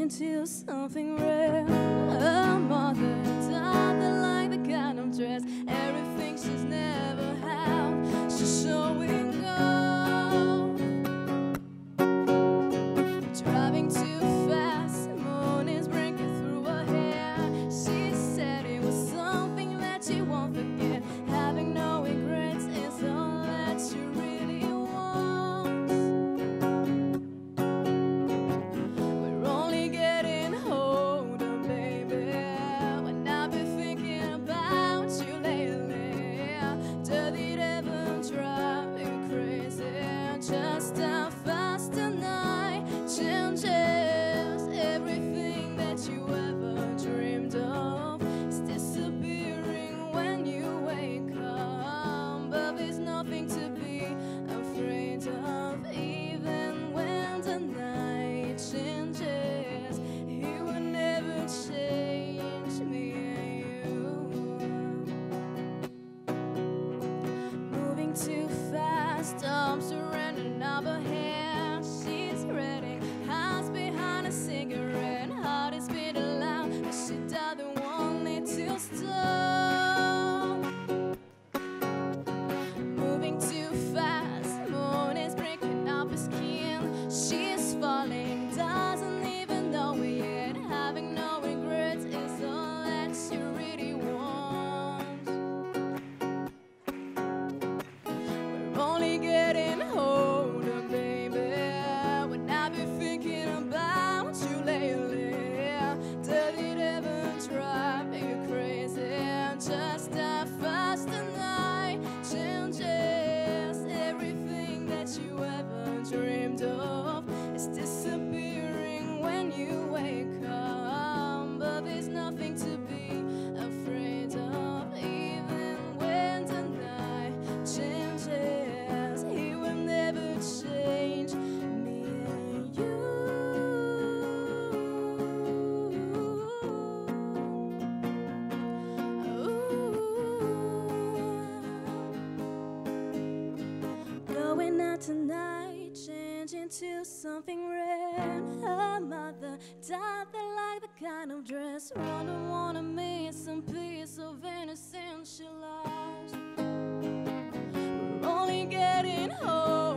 into something rare. Her mother died like the kind of dress, everything she's never had, she's showing off. Driving too fast, mornings breaking through her hair. She said it was something that she won't forget. Having no regrets is all that she really wants. We're only getting older, baby. When I've been thinking about you lately, does it ever drive you crazy? Just how fast the night changes. Everything that you ever dreamed of is disappearing when you wake up. But there's nothing to be afraid of, even when the night changes. He will never change me and you. Moving too fast, arms around another hand. She's ready, hands behind a cigarette, heart is beating loud, but she doesn't want it to stop. Moving too fast, morning's breaking up her skin. She's falling, doesn't even know it yet. Having no regrets is all that she really wants. We're only getting older, baby. When I've been thinking about you lately, does it ever drive you crazy? Just how fast the night changes. Everything that you ever dreamed of is disappearing when you wake up. But there's nothing to be afraid of, even when the night changes. He will never change me and you. Going out tonight, changing to something rare. Her mother died like the kind of dress. Wonder wanna miss some piece of innocence she lost. We're only getting old.